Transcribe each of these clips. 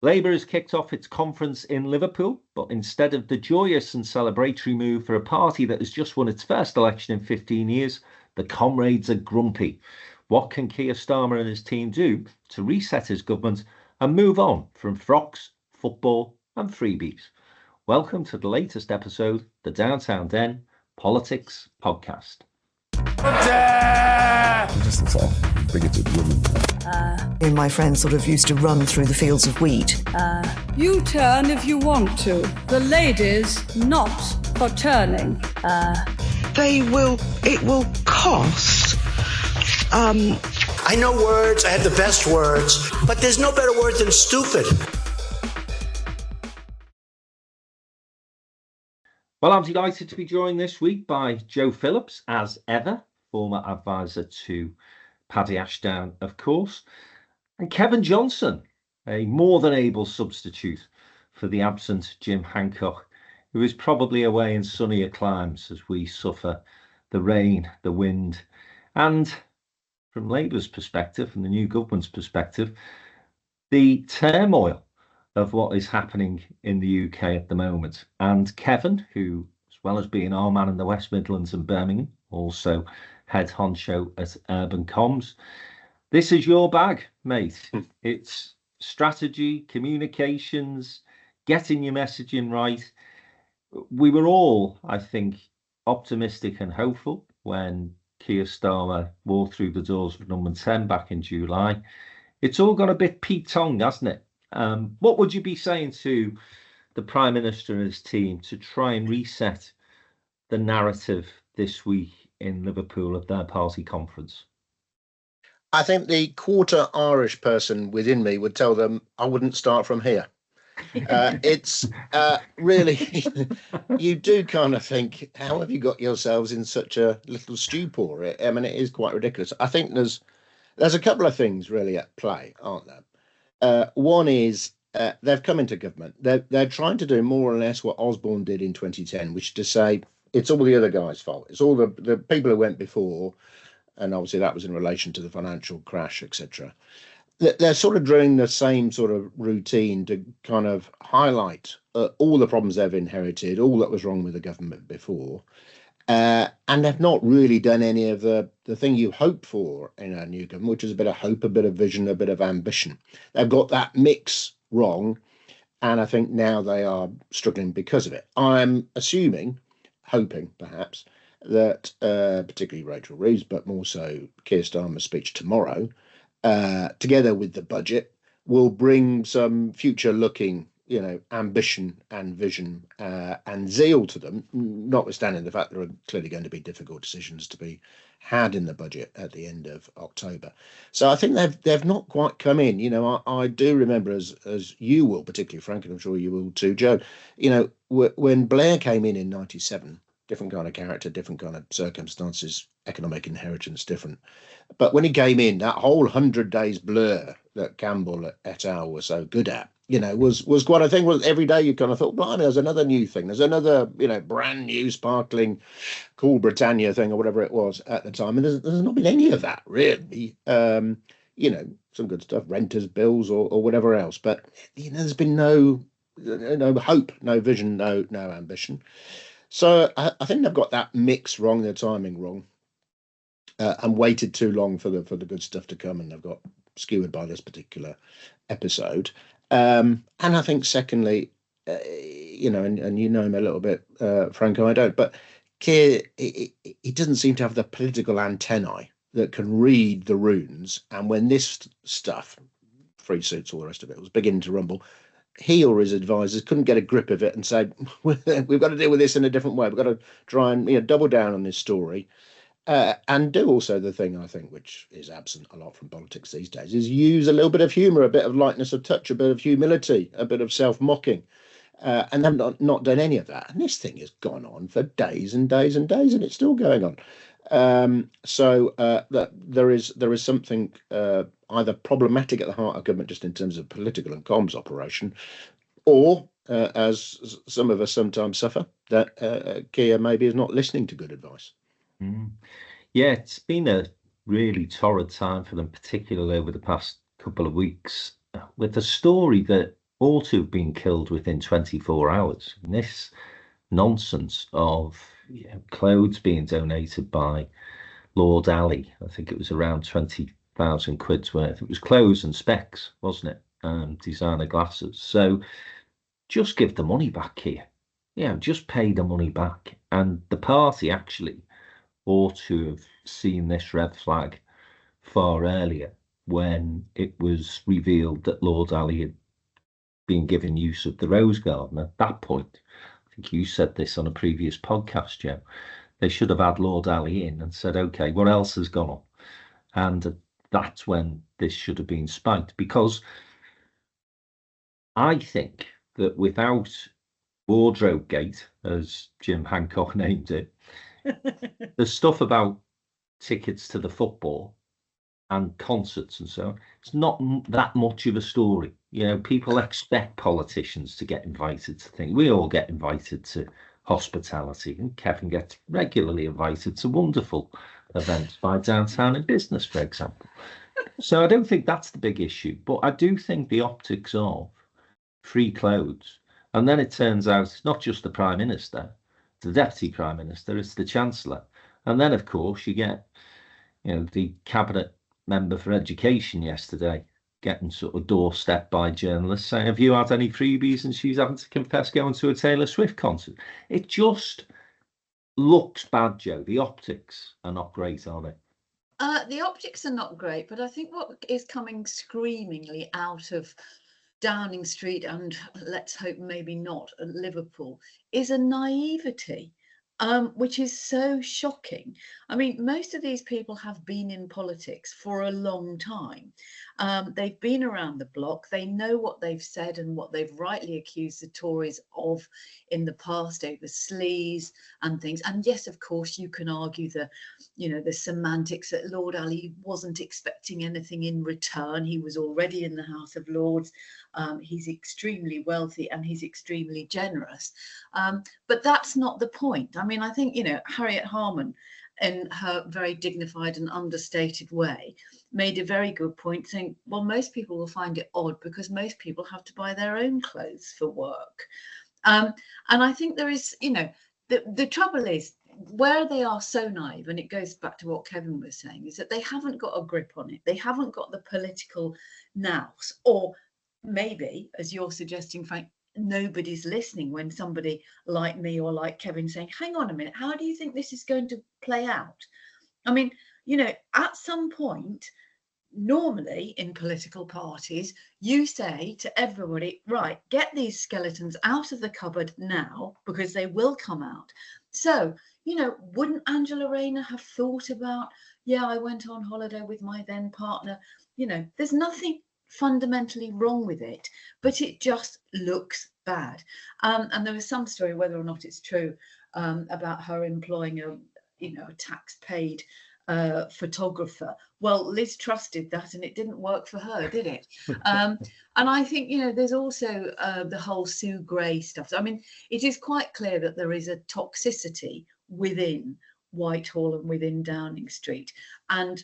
Labour has kicked off its conference in Liverpool, but instead of the joyous and celebratory move for a party that has just won its first election in 15 years, the comrades are grumpy. What can Keir Starmer and his team do to reset his government and move on from frocks, football and freebies? Welcome to the latest episode, the Downtown Den Politics Podcast. Just sort of bigoted woman. Me and my friends sort of used to run through the fields of wheat. You turn if you want to. The ladies not for turning. It will cost. I know words, I have the best words, but there's no better word than stupid. Well, I'm delighted to be joined this week by Joe Phillips, as ever, former advisor to Paddy Ashdown, of course, and Kevin Johnson, a more than able substitute for the absent Jim Hancock, who is probably away in sunnier climes as we suffer the rain, the wind, and from Labour's perspective, from the new government's perspective, the turmoil of what is happening in the UK at the moment. And Kevin, who, as well as being our man in the West Midlands and Birmingham, also head honcho at Urban Comms. This is your bag, mate. It's strategy, communications, getting your messaging right. We were all, I think, optimistic and hopeful when Keir Starmer walked through the doors of number 10 back in July. It's all gone a bit Pete-tongue, hasn't it? What would you be saying to the Prime Minister and his team to try and reset the narrative this week in Liverpool at their party conference? I think the quarter Irish person within me would tell them I wouldn't start from here. It's really, you do kind of think, how have you got yourselves in such a little stupor? I mean, it is quite ridiculous. I think there's a couple of things really at play, aren't there? One is they've come into government. They're trying to do more or less what Osborne did in 2010, which is to say it's all the other guys' fault. It's all the people who went before, and obviously that was in relation to the financial crash, etc. They're sort of doing the same sort of routine to kind of highlight all the problems they've inherited, all that was wrong with the government before. And they've not really done any of the thing you hope for in a new government, which is a bit of hope, a bit of vision, a bit of ambition. They've got that mix wrong, and I think now they are struggling because of it. I'm assuming, hoping perhaps, that particularly Rachel Reeves, but more so Keir Starmer's speech tomorrow, together with the budget, will bring some future-looking ambition and vision and zeal to them, notwithstanding the fact there are clearly going to be difficult decisions to be had in the budget at the end of October. So I think they've not quite come in. I do remember, as you will, particularly Frank, and I'm sure you will too, Joe, when Blair came in 97, different kind of character, different kind of circumstances, economic inheritance different. But when he came in, that whole 100 days blur that Campbell et al. Was so good at, was quite a thing. Was every day you kind of thought, blimey, there's another new thing. There's another, brand new sparkling Cool Britannia thing or whatever it was at the time. And there's not been any of that, really. Some good stuff, renters' bills or whatever else. But, there's been no hope, no vision, no ambition. So I think they've got that mix wrong, their timing wrong, and waited too long for the good stuff to come, and they've got skewered by this particular episode. And I think, secondly, and you know him a little bit, Franco, I don't, but Keir, he doesn't seem to have the political antennae that can read the runes. And when this stuff, free suits, all the rest of it, was beginning to rumble, he or his advisors couldn't get a grip of it and say, we've got to deal with this in a different way. We've got to try and double down on this story. And do also the thing, I think, which is absent a lot from politics these days, is use a little bit of humour, a bit of lightness of touch, a bit of humility, a bit of self-mocking. And they've not done any of that. And this thing has gone on for days and days and days, and it's still going on. So that there is something either problematic at the heart of government, just in terms of political and comms operation, or, as some of us sometimes suffer, that Keir maybe is not listening to good advice. Yeah, it's been a really torrid time for them, particularly over the past couple of weeks, with a story that all to have been killed within 24 hours. And this nonsense of clothes being donated by Lord Ali, I think it was around 20,000 quid's worth. It was clothes and specs, wasn't it? Designer glasses. So just give the money back here. Just pay the money back. And the party actually ought to have seen this red flag far earlier, when it was revealed that Lord Ali had been given use of the Rose Garden. At that point, I think you said this on a previous podcast, Joe, they should have had Lord Ali in and said, okay, what else has gone on? And that's when this should have been spiked, because I think that without Wardrobe Gate, as Jim Hancock named it, the stuff about tickets to the football and concerts and so on, it's not that much of a story. People expect politicians to get invited to things. We all get invited to hospitality, and Kevin gets regularly invited to wonderful events by Downtown in Business, for example. So I don't think that's the big issue, but I do think the optics of free clothes, and then it turns out it's not just the Prime Minister, the Deputy Prime Minister, it's the Chancellor. And then, of course, you get, the Cabinet Member for Education yesterday getting sort of doorstepped by journalists saying, have you had any freebies? And she's having to confess going to a Taylor Swift concert. It just looks bad, Joe. The optics are not great, are they? The optics are not great, but I think what is coming screamingly out of Downing Street, and let's hope maybe not at Liverpool, is a naivety, which is so shocking. I mean, most of these people have been in politics for a long time. They've been around the block. They know what they've said and what they've rightly accused the Tories of in the past over sleaze and things. And yes, of course, you can argue the semantics that Lord Ali wasn't expecting anything in return. He was already in the House of Lords. He's extremely wealthy and he's extremely generous. But that's not the point. I mean, I think, Harriet Harman, in her very dignified and understated way, made a very good point, saying, well, most people will find it odd because most people have to buy their own clothes for work. And I think there is, the trouble is, where they are so naive, and it goes back to what Kevin was saying, is that they haven't got a grip on it. They haven't got the political nous, or maybe, as you're suggesting, Frank, nobody's listening when somebody like me or like Kevin saying, hang on a minute, how do you think this is going to play out? I mean, at some point, normally in political parties, you say to everybody, right, get these skeletons out of the cupboard now, because they will come out. So, wouldn't Angela Rayner have thought about, I went on holiday with my then partner? There's nothing fundamentally wrong with it, but it just looks bad. And there was some story, whether or not it's true, about her employing a tax-paid photographer. Well, Liz Truss did that, and it didn't work for her, did it? And I think there's also the whole Sue Gray stuff. I mean, it is quite clear that there is a toxicity within Whitehall and within Downing Street, and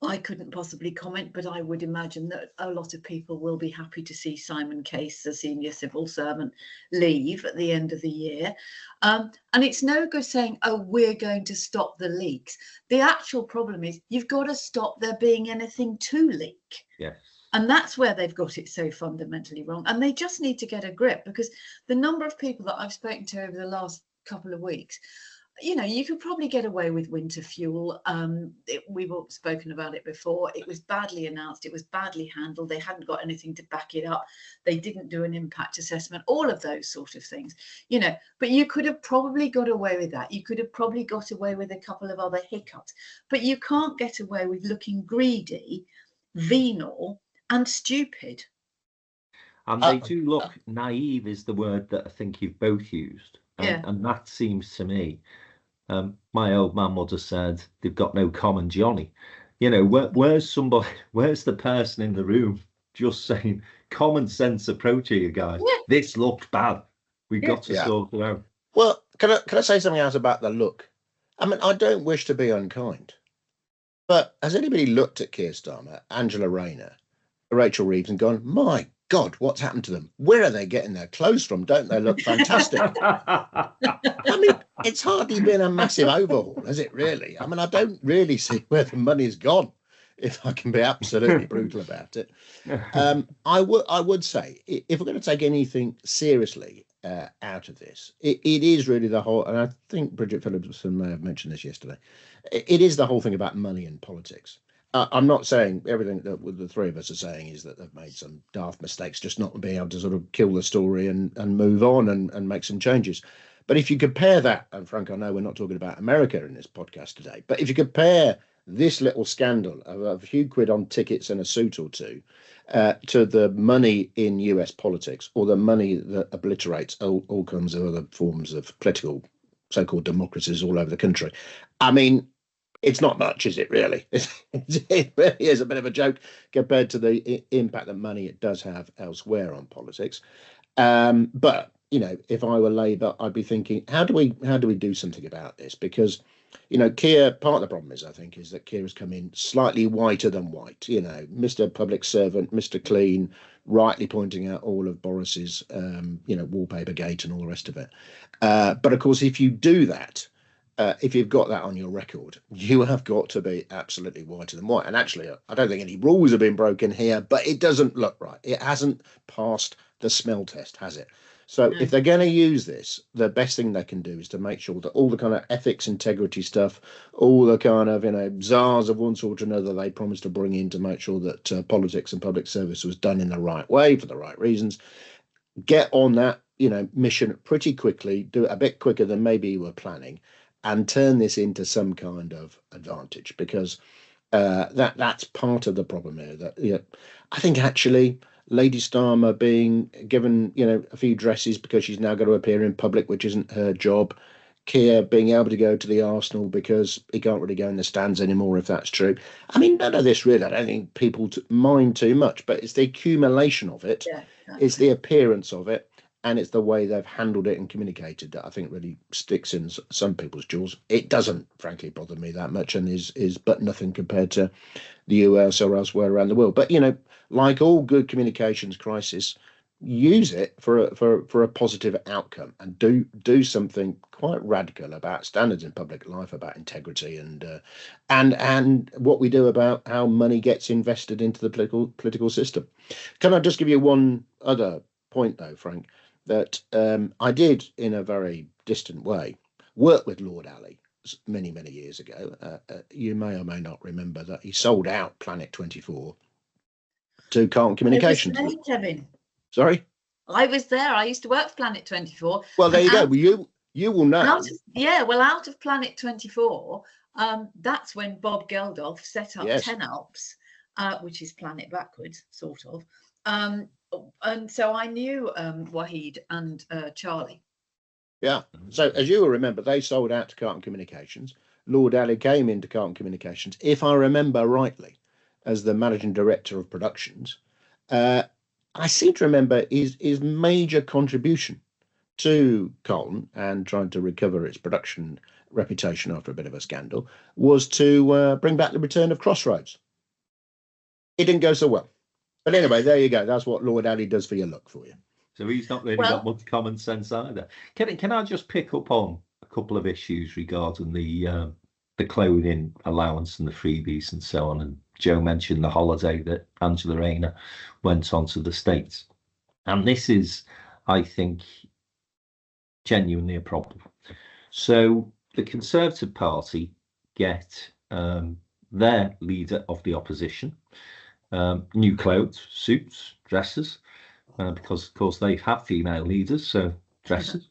I couldn't possibly comment, but I would imagine that a lot of people will be happy to see Simon Case, the senior civil servant, leave at the end of the year. And it's no good saying, oh, we're going to stop the leaks. The actual problem is you've got to stop there being anything to leak. Yes. And that's where they've got it so fundamentally wrong. And they just need to get a grip, because the number of people that I've spoken to over the last couple of weeks, you could probably get away with winter fuel. We've all spoken about it before. It was badly announced. It was badly handled. They hadn't got anything to back it up. They didn't do an impact assessment, all of those sort of things, but you could have probably got away with that. You could have probably got away with a couple of other hiccups, but you can't get away with looking greedy, venal and stupid. And they do look naive, is the word that I think you've both used. And that seems to me, my old man would have said, they've got no common Johnny. Where's the person in the room just saying, common sense approach here, guys? Yeah. This looked bad. We've got to sort it out. Well, can I say something else about the look? I mean, I don't wish to be unkind, but has anybody looked at Keir Starmer, Angela Rayner, Rachel Reeves and gone, my God, what's happened to them? Where are they getting their clothes from? Don't they look fantastic? I mean, it's hardly been a massive overhaul, has it really? I mean, I don't really see where the money's gone, if I can be absolutely brutal about it. I would say, if we're going to take anything seriously out of this, it is really the whole, and I think Bridget Phillipson may have mentioned this yesterday, it is the whole thing about money and politics. I'm not saying everything that the three of us are saying is that they've made some daft mistakes, just not being able to sort of kill the story and move on and make some changes. But if you compare that, and Frank, I know we're not talking about America in this podcast today, but if you compare this little scandal of a few quid on tickets and a suit or two to the money in US politics, or the money that obliterates all kinds of other forms of political so-called democracies all over the country, I mean, it's not much, is it really? It really is a bit of a joke compared to the impact that money it does have elsewhere on politics. But, you know, if I were Labour, I'd be thinking, how do we do something about this? Because, you know, Keir, part of the problem is, I think, is that Keir has come in slightly whiter than white, you know, Mr. Public Servant, Mr. Clean, rightly pointing out all of Boris's, you know, wallpaper gate and all the rest of it. But of course, if you do that, if you've got that on your record, you have got to be absolutely whiter than white. And actually, I don't think any rules have been broken here, but it doesn't look right. It hasn't passed the smell test, has it? So if they're going to use this, the best thing they can do is to make sure that all the kind of ethics, integrity stuff, all the kind of, you know, czars of one sort or another they promised to bring in to make sure that politics and public service was done in the right way for the right reasons, get on that, you know, mission pretty quickly, do it a bit quicker than maybe you were planning, and turn this into some kind of advantage, because that's part of the problem here. That, you know, I think actually Lady Starmer being given, you know, a few dresses because she's now got to appear in public, which isn't her job. Keir being able to go to the Arsenal because he can't really go in the stands anymore, if that's true. I mean, none of this really, I don't think people mind too much, but it's the accumulation of it, it's the appearance of it, and it's the way they've handled it and communicated that I think really sticks in some people's jaws. It doesn't, frankly, bother me that much, and is but nothing compared to the US or elsewhere around the world. But, you know, like all good communications crisis, use it for a positive outcome, and do something quite radical about standards in public life, about integrity, and what we do about how money gets invested into the political system. Can I just give you one other point though, Frank? That I did, in a very distant way, work with Lord Ali many years ago. You may or may not remember that he sold out Planet 24 to Carlton Communications. It was me, Kevin. Sorry? I was there. I used to work for Planet 24. Well, there you go. Well, you will know. Out of Planet 24, that's when Bob Geldof set up 10 Alps, which is Planet backwards, sort of. And so I knew Wahid and Charlie. Yeah. So as you will remember, they sold out to Carlton Communications. Lord Ali came into Carlton Communications, if I remember rightly, as the managing director of productions. I seem to remember his major contribution to Carlton and trying to recover its production reputation after a bit of a scandal was to bring back the return of Crossroads. It didn't go so well. But anyway, there you go. That's what Lord Ali does for your look for you. So he's not really got much common sense either. Can I just pick up on a couple of issues regarding the clothing allowance and the freebies and so on? And Joe mentioned the holiday that Angela Rayner went on to the States. And this is, I think, genuinely a problem. So the Conservative Party get their leader of the opposition new clothes, suits, dresses, because of course they have female leaders, so dresses.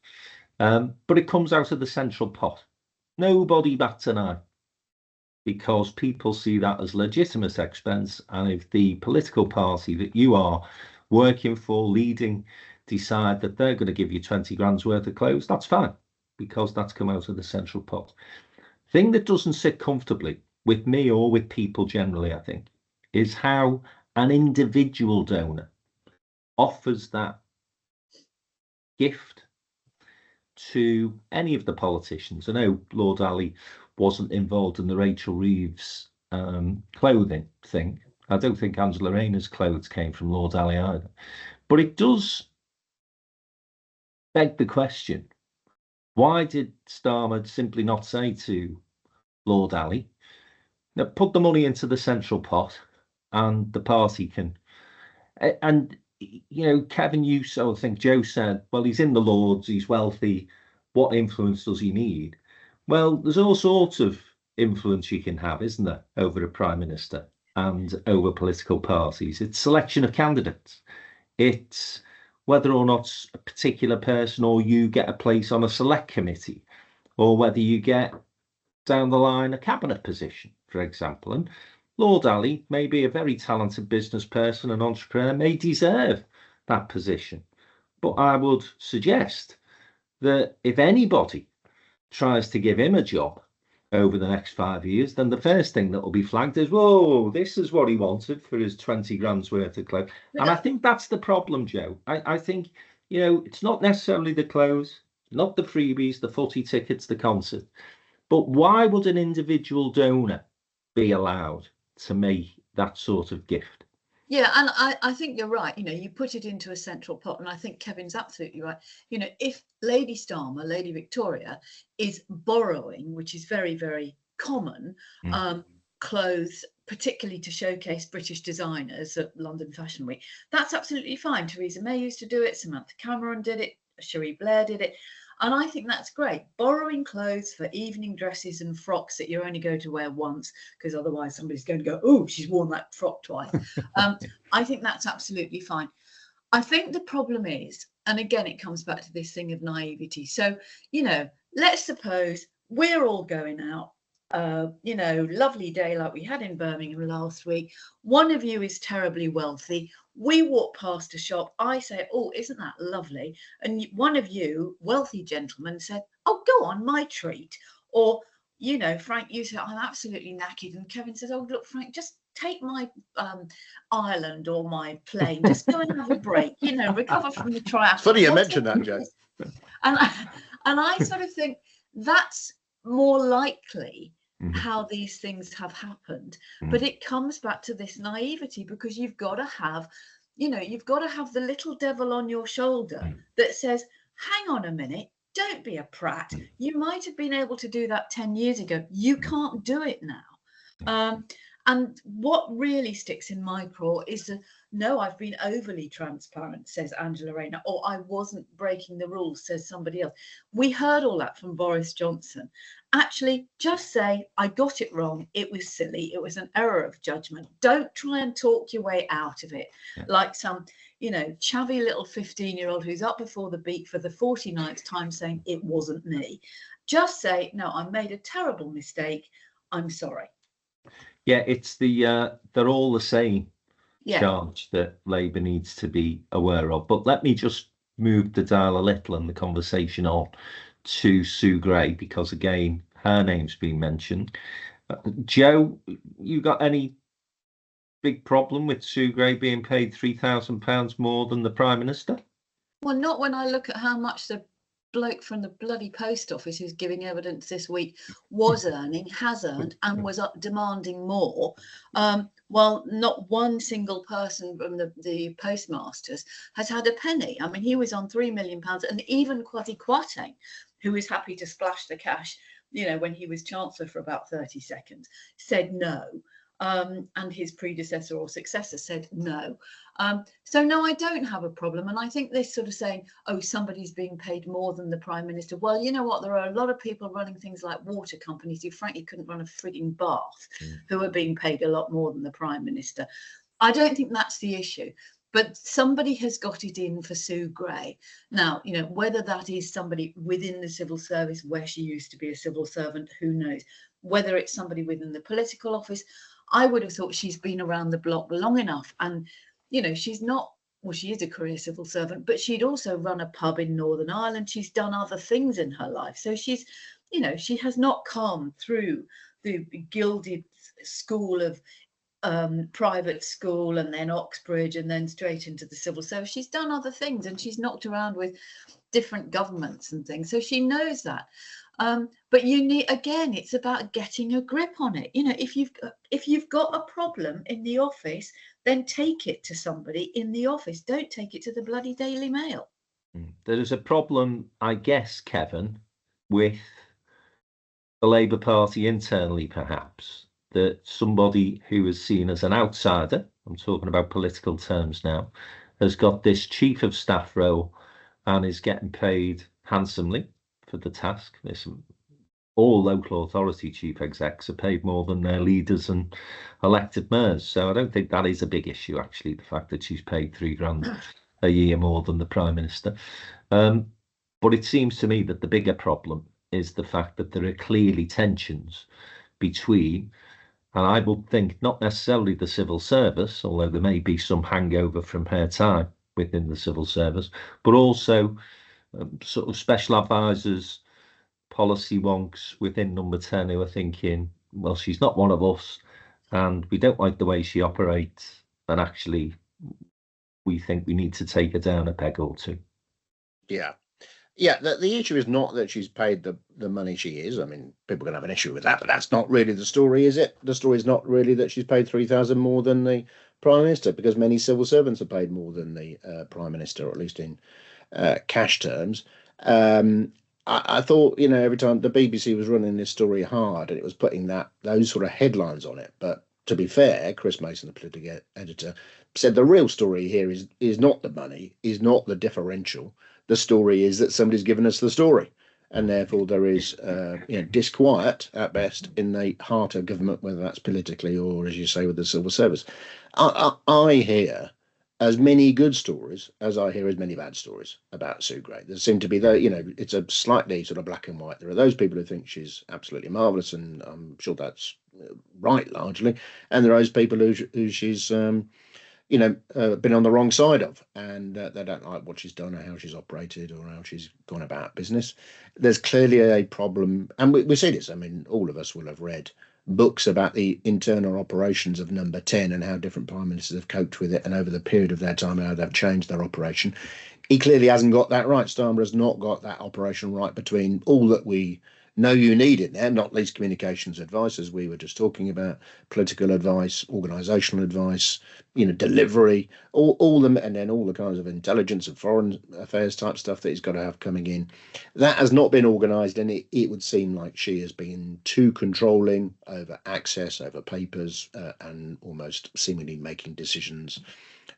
But it comes out of the central pot. Nobody bats an eye, because people see that as legitimate expense. And if the political party that you are working for, leading, decide that they're going to give you 20 grand's worth of clothes, that's fine, because that's come out of the central pot. Thing that doesn't sit comfortably with me or with people generally, I think, is how an individual donor offers that gift to any of the politicians. I know Lord Ali wasn't involved in the Rachel Reeves clothing thing, I don't think Angela Rayner's clothes came from Lord Ali either. But it does beg the question, why did Starmer simply not say to Lord Ali, now put the money into the central pot and the party can... And, Kevin, you sort of think Joe said, well, he's in the Lords, he's wealthy, what influence does he need? Well, there's all sorts of influence you can have, isn't there, over a prime minister and over political parties. It's selection of candidates. It's whether or not a particular person or you get a place on a select committee, or whether you get down the line a cabinet position, for example. And Lord Ali may be a very talented business person and entrepreneur, may deserve that position. But I would suggest that if anybody tries to give him a job over the next 5 years, then the first thing that will be flagged is, whoa, this is what he wanted for his 20 grand's worth of clothes. And I think that's the problem, Joe. I think, it's not necessarily the clothes, not the freebies, the footy tickets, the concert, but why would an individual donor be allowed to make that sort of gift? Yeah, and I think you're right. You put it into a central pot, and I think Kevin's absolutely right. If Lady Starmer, Lady Victoria, is borrowing, which is very, very common, clothes, particularly to showcase British designers at London Fashion Week, that's absolutely fine. Theresa May used to do it, Samantha Cameron did it, Cherie Blair did it. And I think that's great. Borrowing clothes for evening dresses and frocks that you only go to wear once, because otherwise somebody's going to go, oh, she's worn that frock twice. I think that's absolutely fine. I think the problem is, and again, it comes back to this thing of naivety. So, let's suppose we're all going out, lovely day like we had in Birmingham last week. One of you is terribly wealthy. We walk past a shop. I say, oh, isn't that lovely? And one of you, wealthy gentleman, said, oh, go on, my treat. Or, Frank, you said, I'm absolutely knackered. And Kevin says, oh, look, Frank, just take my island or my plane. Just go and have a break, recover from the triathlon. Funny you mentioned that, Joe. And I sort of think that's more likely how these things have happened. But it comes back to this naivety, because you've got to have the little devil on your shoulder that says, hang on a minute, don't be a prat. You might have been able to do that 10 years ago. You can't do it now. And what really sticks in my craw is no, I've been overly transparent, says Angela Rayner, or I wasn't breaking the rules, says somebody else. We heard all that from Boris Johnson. Actually, just say, I got it wrong. It was silly. It was an error of judgment. Don't try and talk your way out of it like some, chavvy little 15-year-old who's up before the beak for the 49th time saying it wasn't me. Just say, no, I made a terrible mistake. I'm sorry. Yeah, it's they're all the same charge that Labour needs to be aware of. But let me just move the dial a little and the conversation on to Sue Gray, because again, her name's been mentioned. Joe, you got any big problem with Sue Gray being paid £3,000 more than the Prime Minister? Well, not when I look at how much the bloke from the bloody post office who's giving evidence this week was earning, has earned, and was up demanding more. Well, not one single person from the postmasters has had a penny. I mean, he was on £3 million, and even Kwasi Kwarteng, who is happy to splash the cash, when he was Chancellor for about 30 seconds, said no. And his predecessor or successor said no. So no, I don't have a problem. And I think this sort of saying, oh, somebody's being paid more than the Prime Minister. Well, you know what? There are a lot of people running things like water companies who frankly couldn't run a frigging bath, who are being paid a lot more than the Prime Minister. I don't think that's the issue. But somebody has got it in for Sue Gray. Now, whether that is somebody within the civil service where she used to be a civil servant, who knows? Whether it's somebody within the political office, I would have thought she's been around the block long enough. And, she's not, well, she is a career civil servant, but she'd also run a pub in Northern Ireland. She's done other things in her life. So she's, she has not come through the gilded school of private school and then Oxbridge and then straight into the civil service. She's done other things and she's knocked around with different governments and things. So she knows that. But you need, again, it's about getting a grip on it. You know, if you've got a problem in the office, then take it to somebody in the office. Don't take it to the bloody Daily Mail. There is a problem, I guess, Kevin, with the Labour Party internally, perhaps, that somebody who is seen as an outsider, I'm talking about political terms now, has got this chief of staff role and is getting paid handsomely for the task. All local authority chief execs are paid more than their leaders and elected mayors. So I don't think that is a big issue, actually, the fact that she's paid £3,000 a year more than the Prime Minister. But it seems to me that the bigger problem is the fact that there are clearly tensions between, and I would think not necessarily the civil service, although there may be some hangover from her time within the civil service, but also sort of special advisors, policy wonks within Number 10 who are thinking, well, she's not one of us and we don't like the way she operates, and actually we think we need to take her down a peg or two. Yeah. Yeah, the issue is not that she's paid the money she is. I mean, people are going to have an issue with that, but that's not really the story, is it? The story is not really that she's paid £3,000 more than the Prime Minister, because many civil servants are paid more than the Prime Minister, or at least in cash terms. I thought, you know, every time the BBC was running this story hard and it was putting those sort of headlines on it. But to be fair, Chris Mason, the political editor, said the real story here is not the money, is not the differential. The story is that somebody's given us the story, and therefore there is disquiet at best in the heart of government, whether that's politically or, as you say, with the civil service. I hear as many good stories as I hear as many bad stories about Sue Gray. There seem to be, it's a slightly sort of black and white. There are those people who think she's absolutely marvellous, and I'm sure that's right largely, and there are those people who she's been on the wrong side of, and they don't like what she's done or how she's operated or how she's gone about business. There's clearly a problem, and we see this. I mean, all of us will have read books about the internal operations of Number 10 and how different prime ministers have coped with it, and over the period of their time how they've changed their operation. He clearly hasn't got that right. Starmer has not got that operation right between all that we know you need in there, not least communications advice, as we were just talking about, political advice, organisational advice, delivery, all them, and then all the kinds of intelligence and foreign affairs type stuff that he's got to have coming in. That has not been organised, and it would seem like she has been too controlling over access, over papers, and almost seemingly making decisions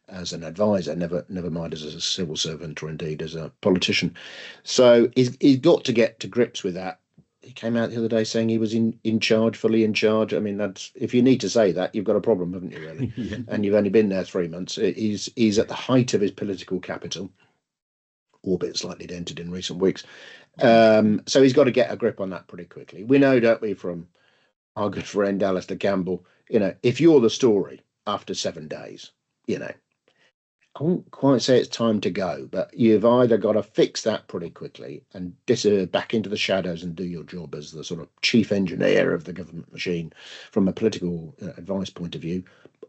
as an advisor, never mind as a civil servant or indeed as a politician. So he's got to get to grips with that. He came out the other day saying he was in charge, fully in charge. I mean, that's, if you need to say that, you've got a problem, haven't you, really? Yeah. And you've only been there 3 months. He's at the height of his political capital, albeit slightly dented in recent weeks. So he's got to get a grip on that pretty quickly. We know, don't we, from our good friend Alistair Campbell, if you're the story after 7 days, I won't quite say it's time to go, but you've either got to fix that pretty quickly and disappear back into the shadows and do your job as the sort of chief engineer of the government machine from a political advice point of view,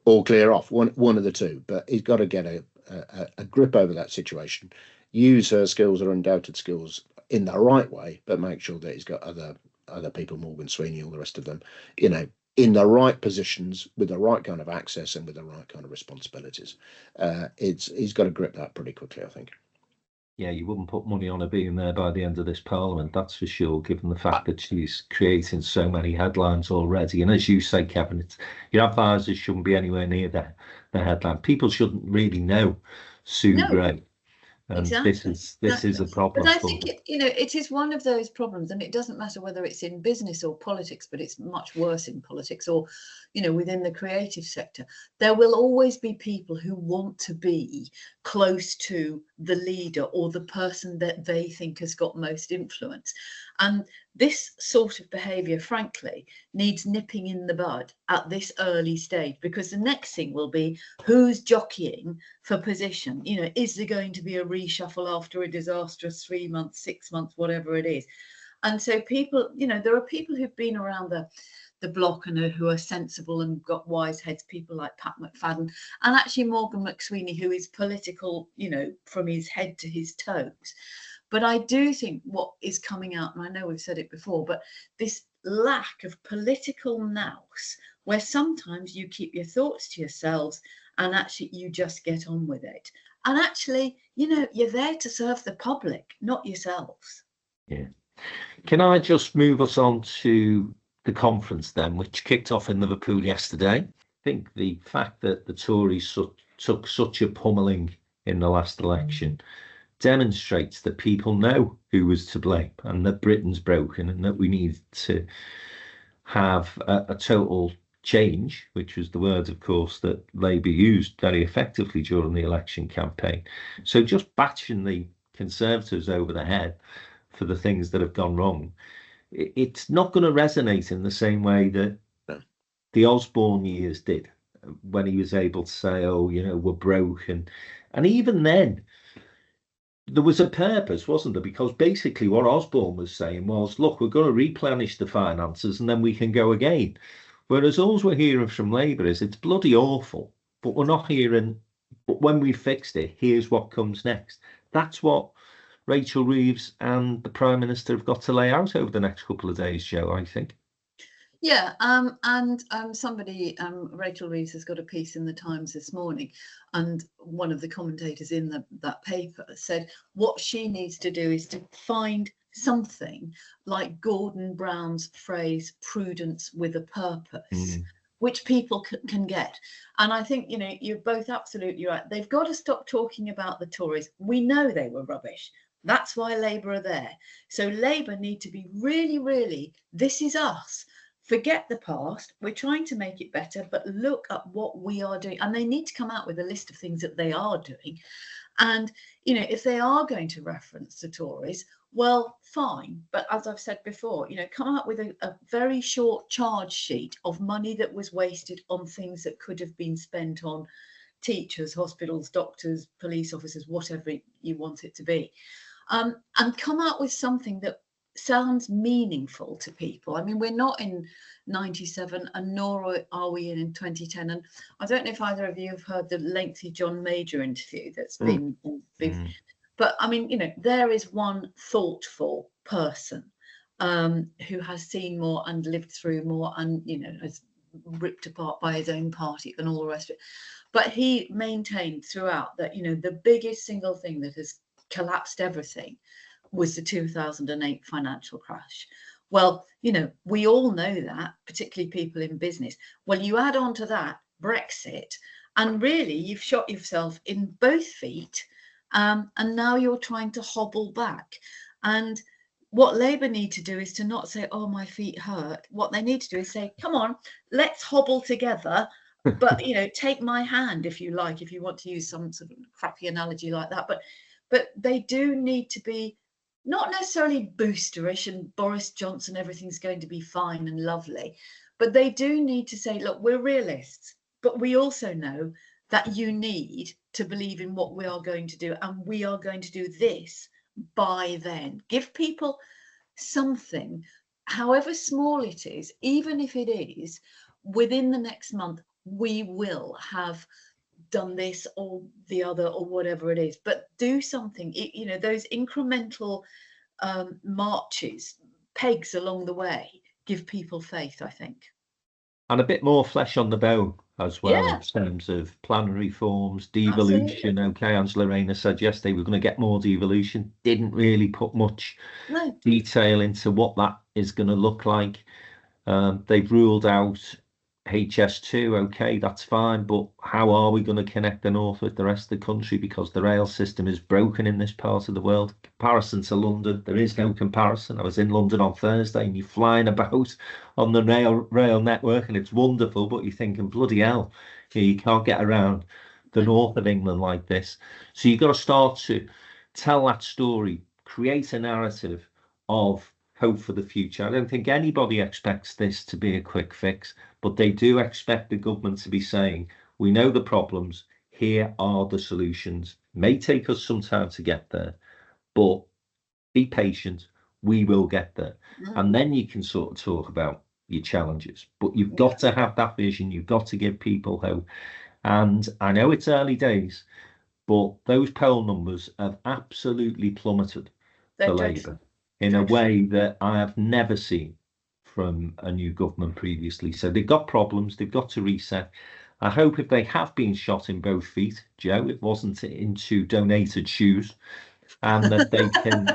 or clear off, one of the two. But he's got to get a grip over that situation, use her skills, her undoubted skills, in the right way, but make sure that he's got other people, Morgan Sweeney, all the rest of them, in the right positions with the right kind of access and with the right kind of responsibilities. He's got to grip that pretty quickly, I think. Yeah, you wouldn't put money on her being there by the end of this Parliament, that's for sure, given the fact that she's creating so many headlines already. And as you say, Kevin, your advisors shouldn't be anywhere near the headline. People shouldn't really know Sue Gray. Exactly. This is a problem. But I think it is one of those problems, and it doesn't matter whether it's in business or politics, but it's much worse in politics or within the creative sector. There will always be people who want to be close to the leader or the person that they think has got most influence, and this sort of behaviour, frankly, needs nipping in the bud at this early stage, because the next thing will be who's jockeying for position. Is there going to be a reshuffle after a disastrous 3 months, 6 months, whatever it is? And so people, there are people who've been around the bloc and who are sensible and got wise heads, people like Pat McFadden and actually Morgan McSweeney, who is political, from his head to his toes. But I do think what is coming out, and I know we've said it before, but this lack of political nous, where sometimes you keep your thoughts to yourselves and actually you just get on with it. And actually, you're there to serve the public, not yourselves. Yeah. Can I just move us on to the conference then, which kicked off in Liverpool yesterday? I think the fact that the Tories took such a pummeling in the last election demonstrates that people know who was to blame and that Britain's broken and that we need to have a total change, which was the word, of course, that Labour used very effectively during the election campaign. So just bashing the Conservatives over the head for the things that have gone wrong, it's not going to resonate in the same way that the Osborne years did, when he was able to say, we're broke. And even then, there was a purpose, wasn't there? Because basically what Osborne was saying was, look, we're going to replenish the finances and then we can go again. Whereas all we're hearing from Labour is it's bloody awful, but we're not hearing, but when we fixed it, here's what comes next. That's what Rachel Reeves and the Prime Minister have got to lay out over the next couple of days, Joe, I think. Yeah, somebody, Rachel Reeves has got a piece in the Times this morning, and one of the commentators in that paper said what she needs to do is to find something like Gordon Brown's phrase, prudence with a purpose, which people can get. And I think, you're both absolutely right. They've got to stop talking about the Tories. We know they were rubbish. That's why Labour are there. So Labour need to be really, really, this is us. Forget the past. We're trying to make it better, but look at what we are doing. And they need to come out with a list of things that they are doing. And, if they are going to reference the Tories, well, fine. But as I've said before, come out with a very short charge sheet of money that was wasted on things that could have been spent on teachers, hospitals, doctors, police officers, whatever you want it to be. And come out with something that sounds meaningful to people. I mean, we're not in 97 and nor are we in 2010. And I don't know if either of you have heard the lengthy John Major interview that's been but I mean, there is one thoughtful person who has seen more and lived through more and, has ripped apart by his own party and all the rest of it. But he maintained throughout that, the biggest single thing that has collapsed everything was the 2008 financial crash. Well, we all know that, particularly people in business. Well, you add on to that Brexit, and really you've shot yourself in both feet, and now you're trying to hobble back. And what Labour need to do is to not say, oh, my feet hurt. What they need to do is say, come on, let's hobble together. But, take my hand, if you like, if you want to use some sort of crappy analogy like that. But they do need to be not necessarily boosterish and Boris Johnson, everything's going to be fine and lovely. But they do need to say, look, we're realists, but we also know that you need to believe in what we are going to do. And we are going to do this by then. Give people something, however small it is, even if it is within the next month, we will have done this or the other or whatever it is, but do something, those incremental marches, pegs along the way, give people faith, I think. And a bit more flesh on the bone as well, in terms of plan reforms, devolution. Absolutely. Okay, Angela Rayner said yesterday we're going to get more devolution. Didn't really put much detail into what that is going to look like. They've ruled out HS2, okay, that's fine, but how are we going to connect the north with the rest of the country, because the rail system is broken in this part of the world? Comparison to London, there is no comparison. I was in London on Thursday and you're flying about on the rail network and it's wonderful, but you're thinking, bloody hell, you can't get around the north of England like this. So you've got to start to tell that story, create a narrative of hope for the future. I don't think anybody expects this to be a quick fix, but they do expect the government to be saying, we know the problems, here are the solutions. May take us some time to get there, but be patient, we will get there. And then you can sort of talk about your challenges, but you've got to have that vision. You've got to give people hope. And I know it's early days, but those poll numbers have absolutely plummeted for Labour in a way that I have never seen from a new government previously. So they've got problems. They've got to reset. I hope if they have been shot in both feet, Joe, it wasn't into donated shoes, and that they can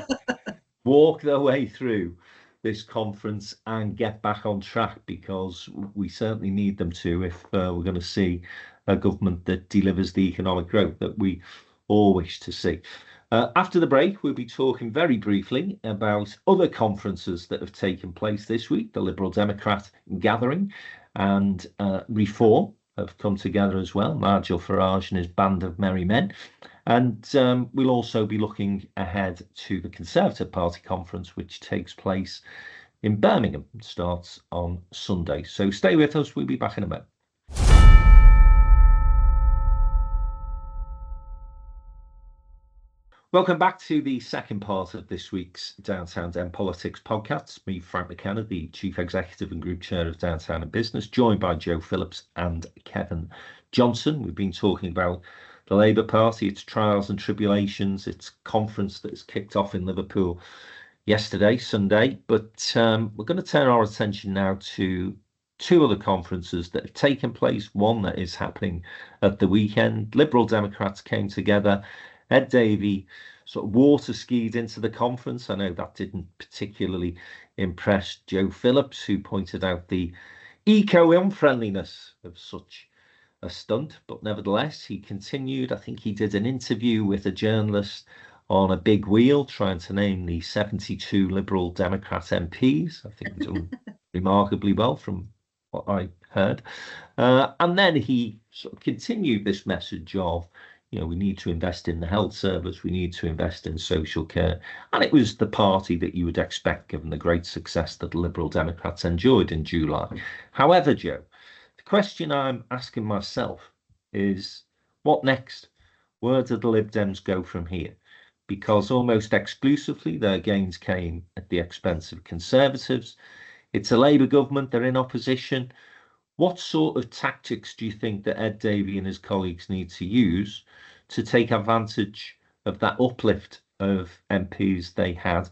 walk their way through this conference and get back on track, because we certainly need them to if we're going to see a government that delivers the economic growth that we all wish to see. After the break, we'll be talking very briefly about other conferences that have taken place this week. The Liberal Democrat Gathering and Reform have come together as well. Nigel Farage and his band of merry men. And we'll also be looking ahead to the Conservative Party conference, which takes place in Birmingham. It starts on Sunday. So stay with us. We'll be back in a minute. Welcome back to the second part of this week's Downtown Den Politics podcast. It's me, Frank McKenna, the Chief Executive and Group Chair of Downtown and Business, joined by Joe Phillips and Kevin Johnson. We've been talking about the Labour Party, its trials and tribulations, its conference that has kicked off in Liverpool yesterday, Sunday. But we're going to turn our attention now to two other conferences that have taken place. One that is happening at the weekend. Liberal Democrats came together. Ed Davey sort of water skied into the conference. I know that didn't particularly impress Joe Phillips, who pointed out the eco-unfriendliness of such a stunt, but nevertheless he continued. I think he did an interview with a journalist on a big wheel trying to name the 72 Liberal Democrat MPs. I think he's done remarkably well from what I heard, and then he sort of continued this message of, you know, we need to invest in the health service, we need to invest in social care. And it was the party that you would expect, given the great success that the Liberal Democrats enjoyed in July. However, Joe, the question I'm asking myself is, what next? Where do the Lib Dems go from here? Because almost exclusively their gains came at the expense of Conservatives. It's a Labour government, they're in opposition. What sort of tactics do you think that Ed Davey and his colleagues need to use to take advantage of that uplift of MPs they had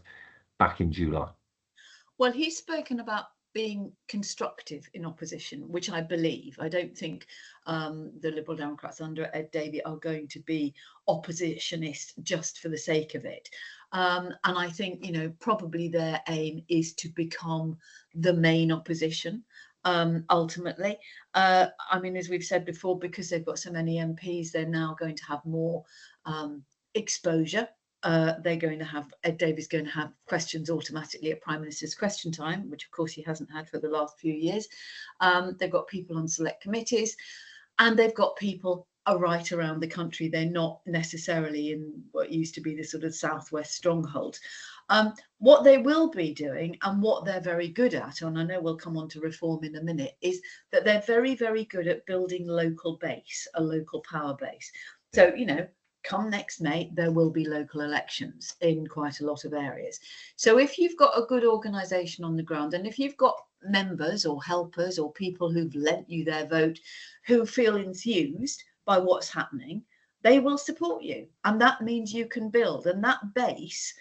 back in July? Well, he's spoken about being constructive in opposition, which I believe. I don't think the Liberal Democrats under Ed Davey are going to be oppositionist just for the sake of it. And I think, you know, probably their aim is to become the main opposition. Ultimately, I mean, as we've said before, because they've got so many MPs, they're now going to have more exposure. They're going to have, Ed Davey's going to have questions automatically at Prime Minister's Question Time, which of course he hasn't had for the last few years. They've got people on select committees, and they've got people right around the country. They're not necessarily in what used to be the sort of southwest stronghold. What they will be doing, and what they're very good at, and I know we'll come on to reform in a minute, is that they're very, very good at building local base, a local power base. So, you know, come next May, there will be local elections in quite a lot of areas. So if you've got a good organisation on the ground, and if you've got members or helpers or people who've lent you their vote who feel enthused by what's happening, they will support you. And that means you can build. And that base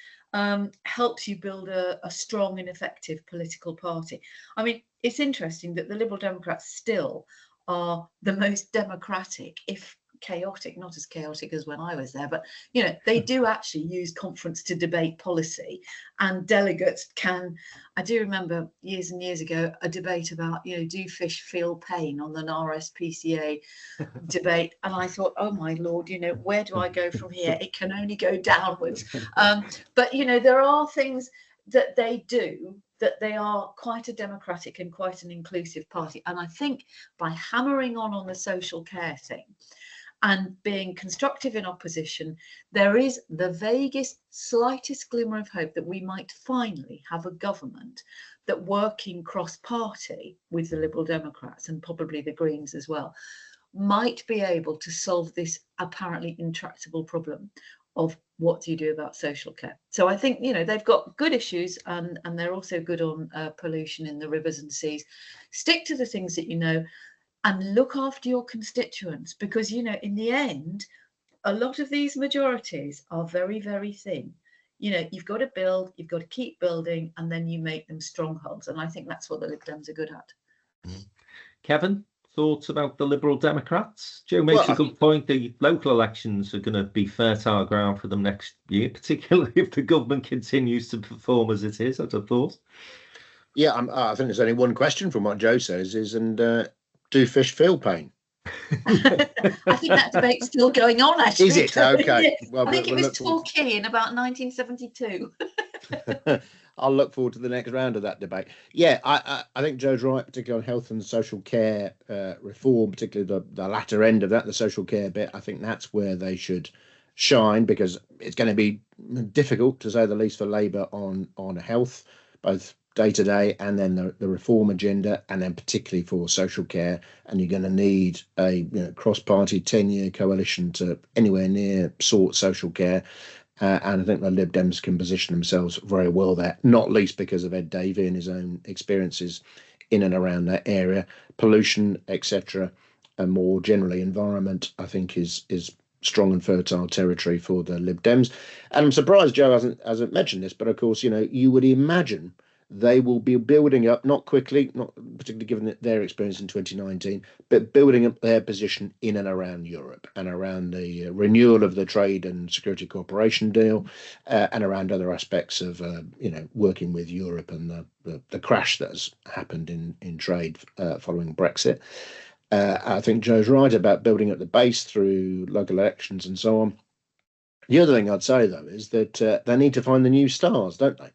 helps you build a strong and effective political party. I mean, it's interesting that the Liberal Democrats still are the most democratic, if chaotic, not as chaotic as when I was there, but, you know, they do actually use conference to debate policy, and delegates can. I do remember years and years ago a debate about, you know, do fish feel pain on an RSPCA debate, and I thought, oh my Lord, you know, where do I go from here? It can only go downwards. But, you know, there are things that they do, that they are quite a democratic and quite an inclusive party. And I think by hammering on the social care thing, and being constructive in opposition, there is the vaguest, slightest glimmer of hope that we might finally have a government that, working cross-party with the Liberal Democrats and probably the Greens as well, might be able to solve this apparently intractable problem of what do you do about social care. So I think, they've got good issues, and they're also good on pollution in the rivers and seas. Stick to the things that you know and look after your constituents, because, in the end, a lot of these majorities are very, very thin. You've got to build, you've got to keep building, and then you make them strongholds. And I think that's what the Lib Dems are good at. Kevin, thoughts about the Liberal Democrats? Joe makes a good point. The local elections are going to be fertile ground for them next year, particularly if the government continues to perform as it is, I'd have thought. Yeah, I think there's only one question from what Joe says do fish feel pain? I think that debate's still going on, actually. Is it? Okay. Yes. Well, I think it was Torquay in about 1972. I'll look forward to the next round of that debate. Yeah, I think Joe's right, particularly on health and social care reform, particularly the latter end of that, the social care bit. I think that's where they should shine, because it's going to be difficult, to say the least, for Labour on health, both day to day, and then the reform agenda, and then particularly for social care. And you're going to need a cross-party 10-year coalition to anywhere near sort social care. And I think the Lib Dems can position themselves very well there, not least because of Ed Davey and his own experiences in and around that area. Pollution, etc., and more generally environment, I think is strong and fertile territory for the Lib Dems. And I'm surprised Joe hasn't mentioned this, but of course, you would imagine they will be building up, not quickly, not particularly given their experience in 2019, but building up their position in and around Europe, and around the renewal of the trade and security cooperation deal, and around other aspects of working with Europe and the crash that has happened in trade following Brexit. I think Joe's right about building up the base through local elections and so on. The other thing I'd say, though, is that they need to find the new stars, don't they?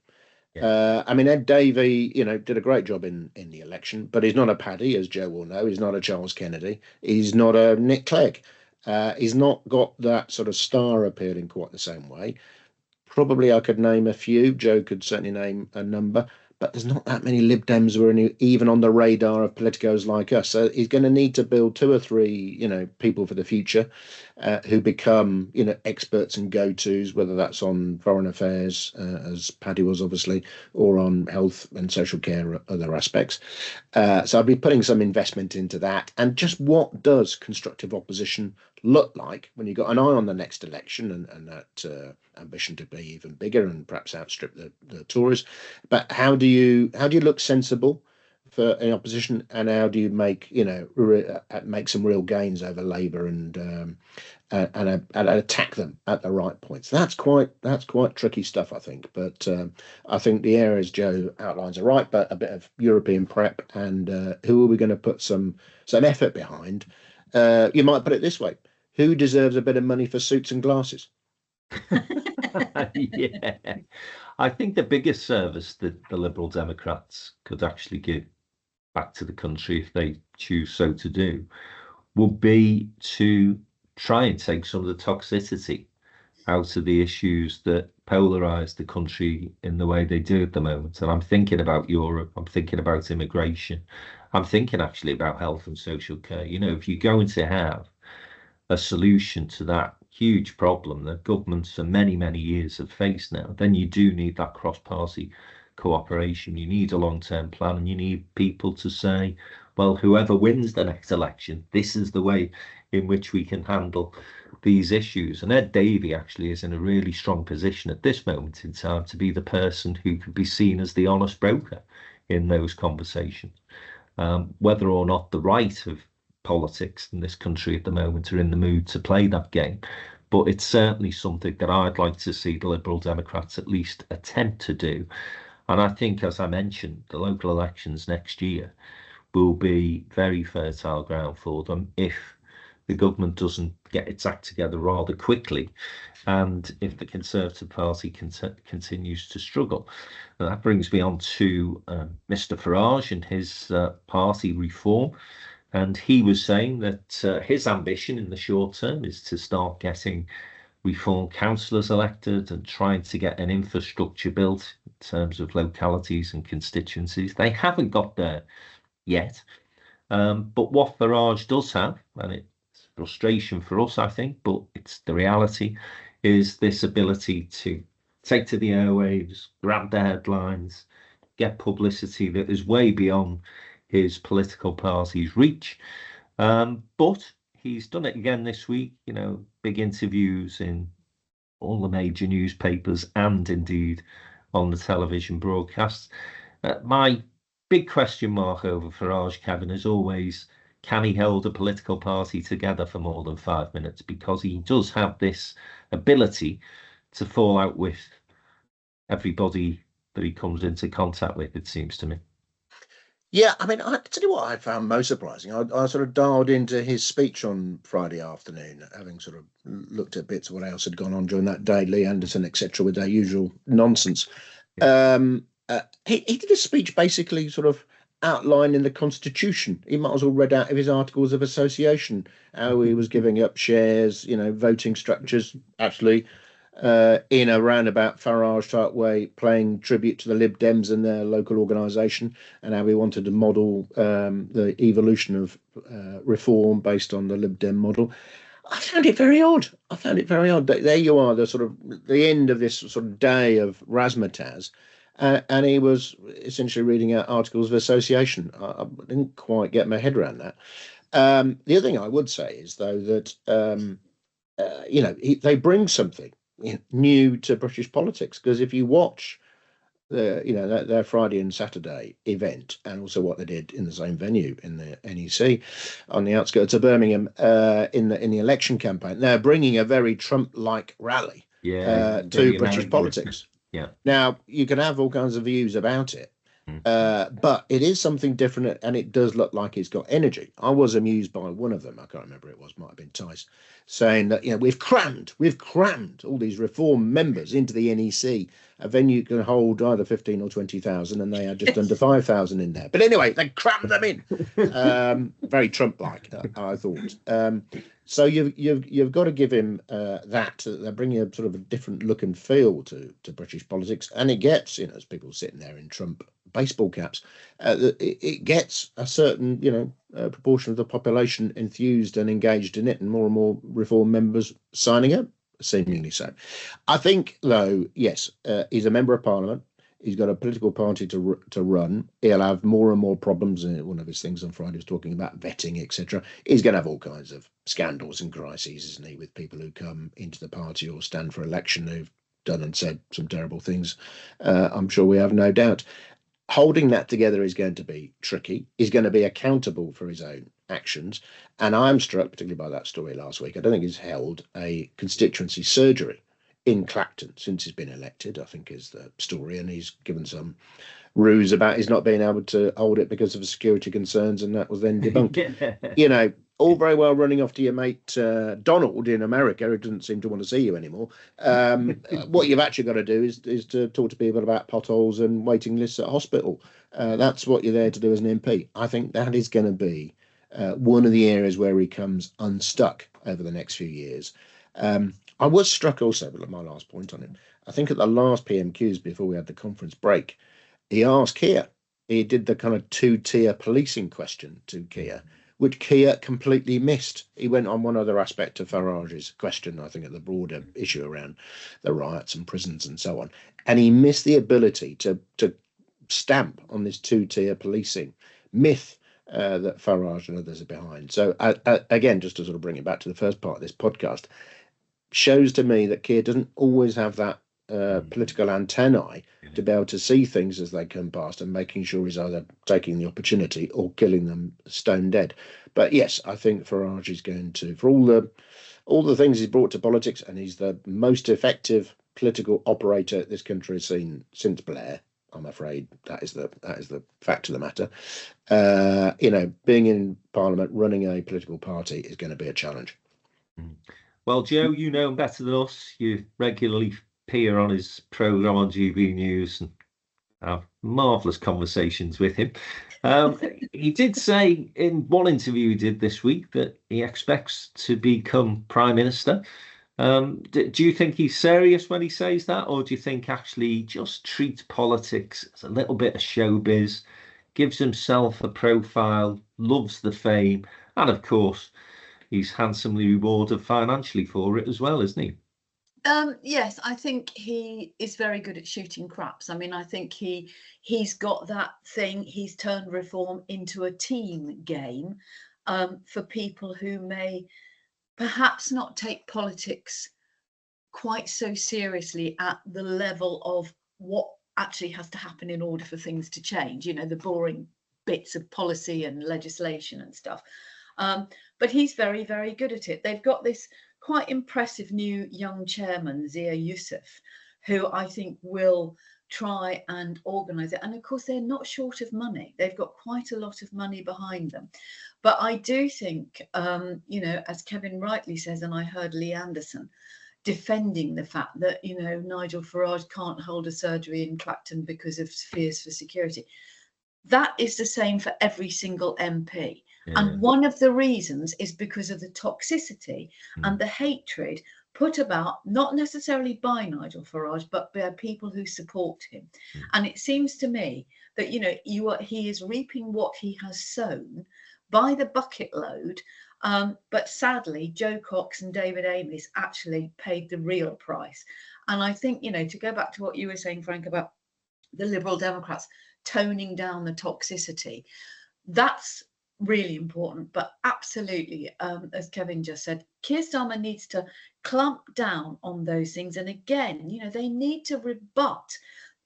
Ed Davey, did a great job in the election, but he's not a Paddy, as Joe will know. He's not a Charles Kennedy. He's not a Nick Clegg. He's not got that sort of star appeal in quite the same way. Probably I could name a few. Joe could certainly name a number, but there's not that many Lib Dems who are even on the radar of politicos like us. So he's going to need to build 2 or 3, people for the future who become, experts and go-tos, whether that's on foreign affairs, as Paddy was obviously, or on health and social care or other aspects. So I'll be putting some investment into that. And just what does constructive opposition look like when you've got an eye on the next election and that ambition to be even bigger and perhaps outstrip the Tories? But how do you look sensible for an opposition, and how do you make make some real gains over Labour and attack them at the right points? That's quite tricky stuff, I think. But I think the areas Joe outlines are right, but a bit of European prep, and who are we going to put some effort behind? You might put it this way: who deserves a bit of money for suits and glasses? Yeah, I think the biggest service that the Liberal Democrats could actually give back to the country, if they choose so to do, would be to try and take some of the toxicity out of the issues that polarize the country in the way they do at the moment. And I'm thinking about Europe, I'm thinking about immigration, I'm thinking actually about health and social care. If you're going to have a solution to that huge problem that governments for many, many years have faced now, then you do need that cross-party cooperation. You need a long-term plan, and you need people to say, well, whoever wins the next election, this is the way in which we can handle these issues. And Ed Davey actually is in a really strong position at this moment in time to be the person who could be seen as the honest broker in those conversations. Whether or not the right of politics in this country at the moment are in the mood to play that game, but it's certainly something that I'd like to see the Liberal Democrats at least attempt to do. And I think, as I mentioned, the local elections next year will be very fertile ground for them if the government doesn't get its act together rather quickly, and if the Conservative Party continues to struggle. And that brings me on to Mr Farage and his party reform. And he was saying that his ambition in the short term is to start getting reform councillors elected and trying to get an infrastructure built in terms of localities and constituencies. They haven't got there yet. But what Farage does have, and it's frustration for us, I think, but it's the reality, is this ability to take to the airwaves, grab the headlines, get publicity that is way beyond his political party's reach. But he's done it again this week, big interviews in all the major newspapers and indeed on the television broadcasts. My big question mark over Farage, Kevin, is always, can he hold a political party together for more than 5 minutes? Because he does have this ability to fall out with everybody that he comes into contact with, it seems to me. Yeah, I mean, I tell you what I found most surprising. I sort of dialed into his speech on Friday afternoon, having sort of looked at bits of what else had gone on during that day, Lee Anderson, etc., with their usual nonsense. Yeah. He did a speech basically sort of outlining the Constitution. He might as well read out of his Articles of Association how he was giving up shares, voting structures, actually, in a roundabout Farage type way, playing tribute to the Lib Dems and their local organisation, and how we wanted to model the evolution of reform based on the Lib Dem model. I found it very odd. There you are, the sort of the end of this sort of day of razzmatazz, and he was essentially reading out Articles of Association. I didn't quite get my head around that. The other thing I would say is, though, that they bring something new to British politics, because if you watch their Friday and Saturday event, and also what they did in the same venue in the NEC on the outskirts of Birmingham in the election campaign, they're bringing a very Trump-like rally to British politics. Yeah. Now, you can have all kinds of views about it, but it is something different, and it does look like it's got energy. I was amused by one of them. I can't remember who it was, might have been Tice, saying that we've crammed all these reform members into the NEC. A venue can hold either 15 or 20,000, and they had just under 5,000 in there. But anyway, they crammed them in. Very Trump-like, I thought. So you've got to give him that. They're bringing a sort of a different look and feel to British politics, and it gets, as people sitting there in Trump baseball caps, it gets a certain proportion of the population enthused and engaged in it, and more reform members signing up, seemingly so. I think, though, yes, he's a member of Parliament. He's got a political party to run. He'll have more and more problems. One of his things on Friday was talking about vetting, etc. He's going to have all kinds of scandals and crises, isn't he, with people who come into the party or stand for election who've done and said some terrible things. I'm sure we have no doubt. Holding that together is going to be tricky. He's going to be accountable for his own actions. And I'm struck particularly by that story last week. I don't think he's held a constituency surgery in Clacton since he's been elected, I think is the story. And he's given some ruse about his not being able to hold it because of security concerns, and that was then debunked. All very well running off to your mate Donald in America, who doesn't seem to want to see you anymore. What you've actually got to do is to talk to people about potholes and waiting lists at hospital. That's what you're there to do as an MP. I think that is going to be one of the areas where he comes unstuck over the next few years. I was struck also, but my last point on him, I think at the last PMQs before we had the conference break, he asked Keir, he did the kind of two-tier policing question to Keir, which Keir completely missed. He went on one other aspect of Farage's question, I think, at the broader issue around the riots and prisons and so on. And he missed the ability to stamp on this two-tier policing myth that Farage and others are behind. So, again, just to sort of bring it back to the first part of this podcast, shows to me that Keir doesn't always have that political antennae to be able to see things as they come past and making sure he's either taking the opportunity or killing them stone dead. But yes, I think Farage is going to, for all the things he's brought to politics, and he's the most effective political operator this country has seen since Blair. I'm afraid that is the fact of the matter. Being in Parliament, running a political party is going to be a challenge. Well, Joe, you know him better than us. You regularly appear on his programme on GB News and have marvellous conversations with him. He did say in one interview he did this week that he expects to become Prime Minister. Do you think he's serious when he says that, or do you think actually he just treats politics as a little bit of showbiz, gives himself a profile, loves the fame, and of course he's handsomely rewarded financially for it as well, isn't he? Yes, I think he is very good at shooting craps. I mean, I think he's got that thing. He's turned reform into a team game for people who may perhaps not take politics quite so seriously at the level of what actually has to happen in order for things to change. You know, the boring bits of policy and legislation and stuff. But he's very, very good at it. They've got this quite impressive new young chairman, Zia Yusuf, who I think will try and organise it. And of course, they're not short of money. They've got quite a lot of money behind them. But I do think, you know, as Kevin rightly says, and I heard Lee Anderson defending the fact that, you know, Nigel Farage can't hold a surgery in Clacton because of fears for security. That is the same for every single MP. And one of the reasons is because of the toxicity and the hatred put about, not necessarily by Nigel Farage, but by people who support him. And it seems to me that, you know, he is reaping what he has sown by the bucket load. But sadly, Joe Cox and David Amis actually paid the real price. And I think, you know, to go back to what you were saying, Frank, about the Liberal Democrats toning down the toxicity, that's really important. But absolutely, as Kevin just said, Keir Starmer needs to clamp down on those things. And again, you know, they need to rebut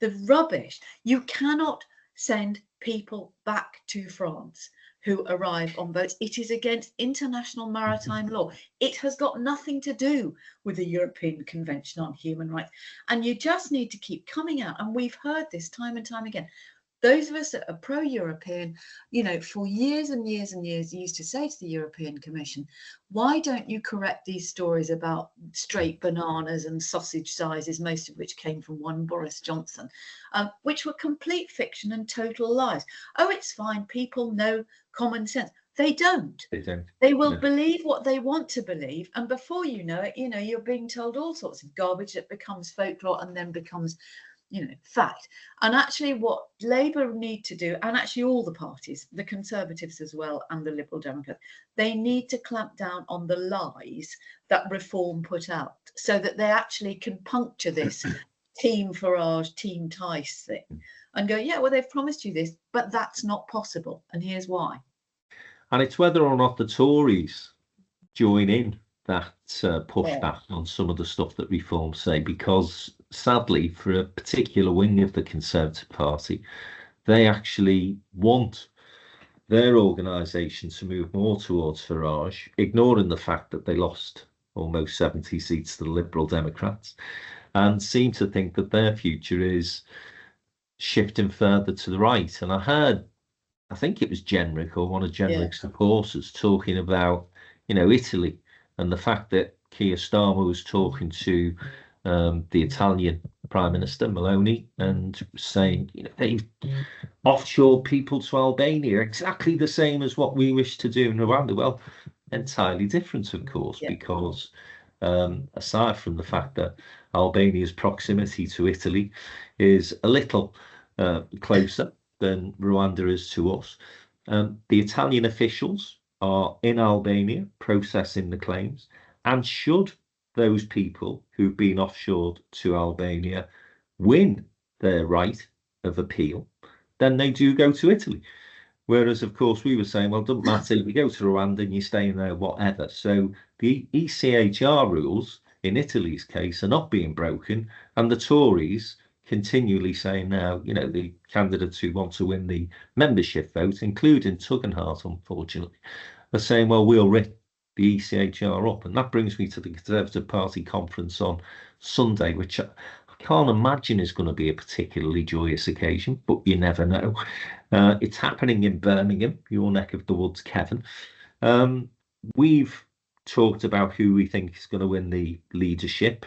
the rubbish. You cannot send people back to France who arrive on boats. It is against international maritime law. It has got nothing to do with the European Convention on Human Rights. And you just need to keep coming out. And we've heard this time and time again. Those of us that are pro-European, you know, for years and years and years, used to say to the European Commission, why don't you correct these stories about straight bananas and sausage sizes, most of which came from one Boris Johnson, which were complete fiction and total lies. Oh, it's fine. People know common sense. They don't. They don't. They will believe what they want to believe. And before you know it, you know, you're being told all sorts of garbage that becomes folklore and then becomes, you know, fact. And actually what Labour need to do, and actually all the parties, the Conservatives as well, and the Liberal Democrats, they need to clamp down on the lies that Reform put out so that they actually can puncture this Team Farage, Team Tice thing and go, yeah, well, they've promised you this, but that's not possible. And here's why. And it's whether or not the Tories join in that pushback on some of the stuff that Reform say, because sadly, for a particular wing of the Conservative Party, they actually want their organisation to move more towards Farage, ignoring the fact that they lost almost 70 seats to the Liberal Democrats, and seem to think that their future is shifting further to the right. And I heard, I think it was Jenrick or one of Jenrick's supporters talking about, you know, Italy and the fact that Keir Starmer was talking to the Italian Prime Minister Meloni and saying, you know, they've offshored people to Albania, exactly the same as what we wish to do in Rwanda. Well, entirely different, of course, because aside from the fact that Albania's proximity to Italy is a little closer than Rwanda is to us, the Italian officials are in Albania processing the claims, and should those people who've been offshored to Albania win their right of appeal, then they do go to Italy. Whereas, of course, we were saying, well, it doesn't matter if you go to Rwanda and you're staying there, whatever. So the ECHR rules in Italy's case are not being broken, and the Tories continually saying now, you know, the candidates who want to win the membership vote, including Tugendhat, unfortunately, are saying, well, we'll rip the ECHR up. And that brings me to the Conservative Party conference on Sunday, which I can't imagine is going to be a particularly joyous occasion, but you never know. It's happening in Birmingham, your neck of the woods, Kevin. We've talked about who we think is going to win the leadership.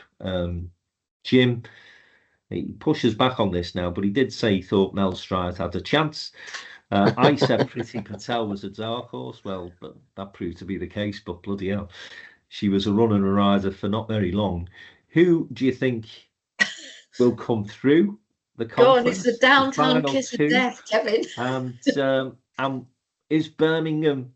Jim, he pushes back on this now, but he did say he thought Mel Stride had a chance. I said Priti Patel was a dark horse. Well, but that proved to be the case, but bloody hell, she was a runner and a rider for not very long. Who do you think will come through the conference? Go on, it's the downtown kiss of death, Kevin. And is Birmingham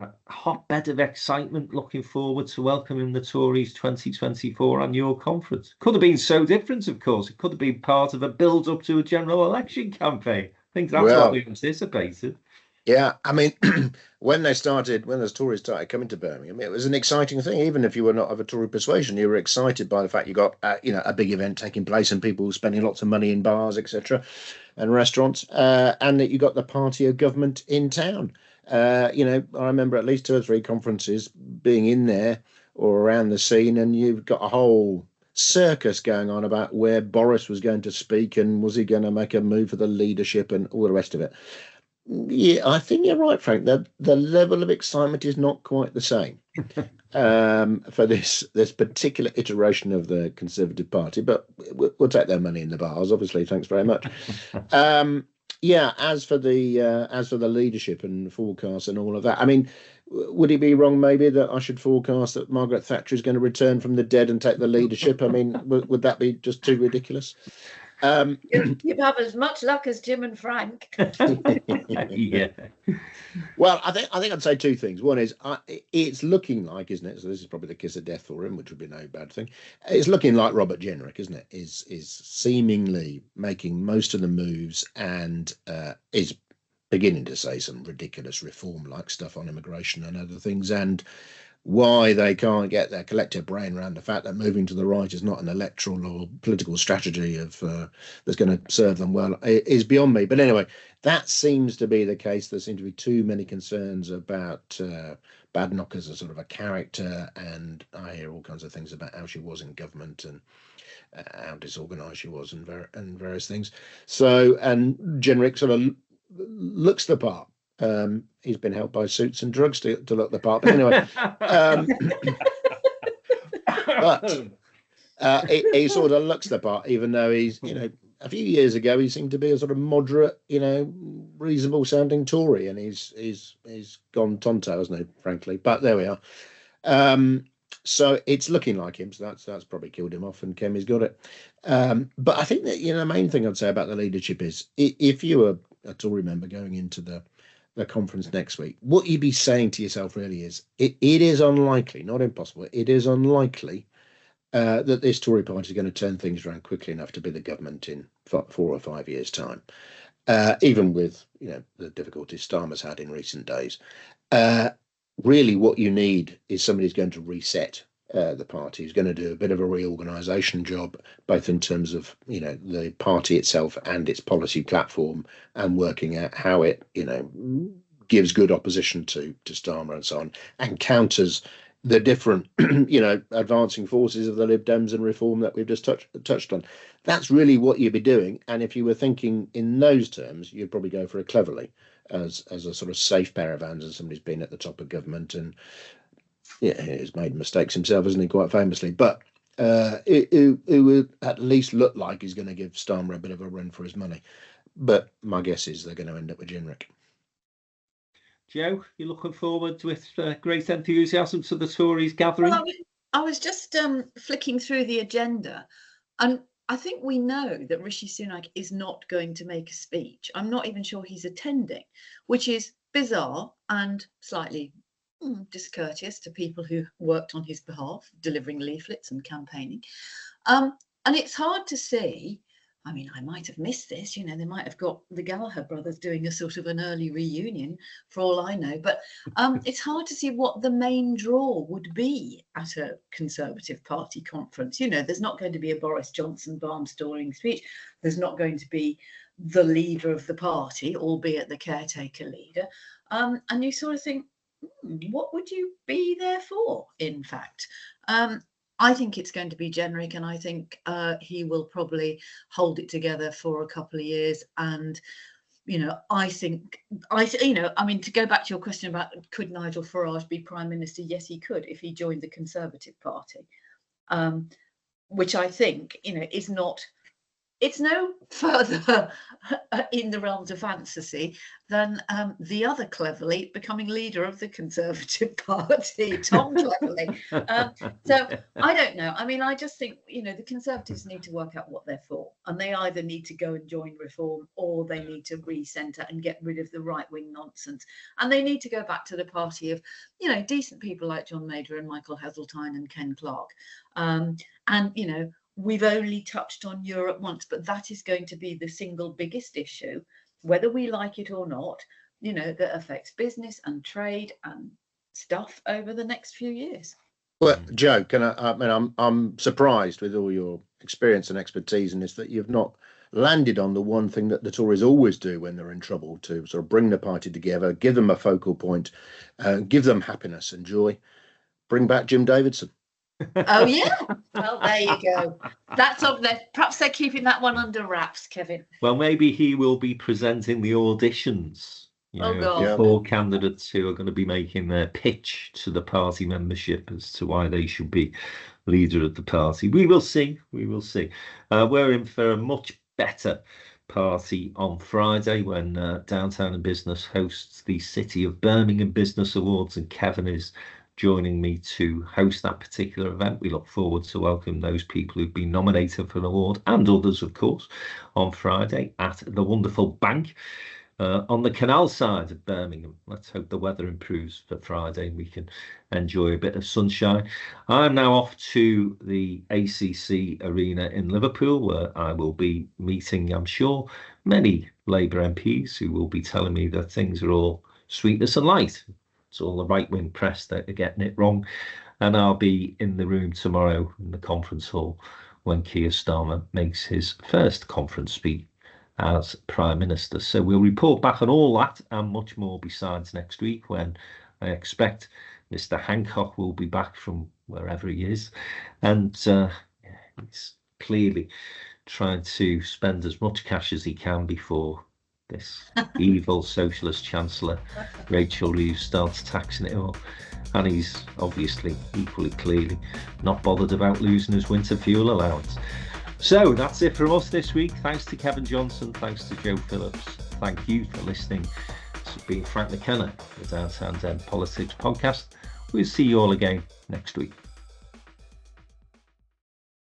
a hotbed of excitement, looking forward to welcoming the Tories 2024 annual conference. Could have been so different, of course. It could have been part of a build-up to a general election campaign. I think that's what we anticipated. Yeah, I mean, when the Tories started coming to Birmingham, it was an exciting thing. Even if you were not of a Tory persuasion, you were excited by the fact you got, a big event taking place and people spending lots of money in bars, etc., and restaurants, and that you got the party of government in town. I remember at least 2 or 3 conferences being in there or around the scene, and you've got a whole circus going on about where Boris was going to speak and was he going to make a move for the leadership and all the rest of it. Yeah, I think you're right, Frank. The level of excitement is not quite the same for this particular iteration of the Conservative Party, but we'll take their money in the bars, obviously. Thanks very much. As for the leadership and forecasts and all of that, I mean, would it be wrong maybe that I should forecast that Margaret Thatcher is going to return from the dead and take the leadership? I mean, would that be just too ridiculous? You'd have as much luck as Jim and Frank. Yeah. Well, I think I'd say 2 things. One is it's looking like, isn't it? So this is probably the kiss of death for him, which would be no bad thing. It's looking like Robert Jenrick, isn't it? Is seemingly making most of the moves and is beginning to say some ridiculous reform-like stuff on immigration and other things, and why they can't get their collective brain around the fact that moving to the right is not an electoral or political strategy that's going to serve them well is beyond me. But anyway, that seems to be the case. There seem to be too many concerns about Badenoch as a sort of a character, and I hear all kinds of things about how she was in government and how disorganised she was and various things. So, and Jenrick sort of looks the part. He's been helped by suits and drugs to look the part. But anyway, he sort of looks the part, even though he's, a few years ago he seemed to be a sort of moderate, reasonable sounding Tory, and he's gone tonto, hasn't he? Frankly, but there we are. So it's looking like him. So that's probably killed him off, and Kemi's got it. But I think that the main thing I'd say about the leadership is if you were a Tory member going into the conference next week, what you'd be saying to yourself really is it is unlikely, not impossible, it is unlikely that this Tory party is going to turn things around quickly enough to be the government in 4 or 5 years' time, even with the difficulties Starmer's had in recent days. Really what you need is somebody who's going to reset the party, who's going to do a bit of a reorganisation job, both in terms of the party itself and its policy platform, and working out how it gives good opposition to Starmer and so on, and counters the different advancing forces of the Lib Dems and reform that we've just touched on. That's really what you'd be doing. And if you were thinking in those terms, you'd probably go for a Cleverly as a sort of safe pair of hands, and somebody's been at the top of government and he's made mistakes himself, hasn't he, quite famously, but it would at least look like he's going to give Starmer a bit of a run for his money. But my guess is they're going to end up with Jenrick. Joe, you're looking forward with great enthusiasm to the Tories gathering? Well, I was just flicking through the agenda, and I think we know that Rishi Sunak is not going to make a speech. I'm not even sure he's attending, which is bizarre and slightly discourteous to people who worked on his behalf, delivering leaflets and campaigning. And it's hard to see. I mean, I might have missed this, they might have got the Gallagher brothers doing a sort of an early reunion for all I know, but it's hard to see what the main draw would be at a Conservative Party conference. There's not going to be a Boris Johnson barnstorming speech. There's not going to be the leader of the party, albeit the caretaker leader. And you sort of think, what would you be there for, in fact? I think it's going to be Jenrick, and I think he will probably hold it together for a couple of years. And, I think, to go back to your question about could Nigel Farage be Prime Minister? Yes, he could if he joined the Conservative Party, which I think, is not it's no further in the realms of fantasy than the other Cleverly becoming leader of the Conservative Party, Tom Cleverly. So I don't know. I mean, I just think, the Conservatives need to work out what they're for, and they either need to go and join Reform, or they need to re-centre and get rid of the right-wing nonsense. And they need to go back to the party of, decent people like John Mader and Michael Heseltine and Ken Clarke. We've only touched on Europe once, but that is going to be the single biggest issue, whether we like it or not, that affects business and trade and stuff over the next few years. Well, Joe, I'm surprised with all your experience and expertise in this that you've not landed on the one thing that the Tories always do when they're in trouble, to sort of bring the party together, give them a focal point, give them happiness and joy, bring back Jim Davidson. Oh yeah, well there you go. That's up there. Perhaps they're keeping that one under wraps, Kevin. Well, maybe he will be presenting the auditions. God. 4 candidates who are going to be making their pitch to the party membership as to why they should be leader of the party. We will see. We're in for a much better party on Friday when Downtown and Business hosts the City of Birmingham Business Awards, and Kevin is joining me to host that particular event. We look forward to welcome those people who've been nominated for an award, and others, of course, on Friday at the wonderful Bank on the canal side of Birmingham. Let's hope the weather improves for Friday and we can enjoy a bit of sunshine. I'm now off to the ACC Arena in Liverpool, where I will be meeting, I'm sure, many Labour MPs who will be telling me that things are all sweetness and light. It's all the right-wing press that are getting it wrong. And I'll be in the room tomorrow in the conference hall when Keir Starmer makes his first conference speech as Prime Minister. So we'll report back on all that and much more besides next week, when I expect Mr. Hancock will be back from wherever he is. And he's clearly trying to spend as much cash as he can before this evil socialist chancellor Rachel Reeves starts taxing it up, and he's obviously equally clearly not bothered about losing his winter fuel allowance. So that's it from us this week. Thanks to Kevin Johnson, thanks to Joe Phillips, thank you for listening. This has been Frank McKenna, the Downtown End Politics Podcast. We'll see you all again next week.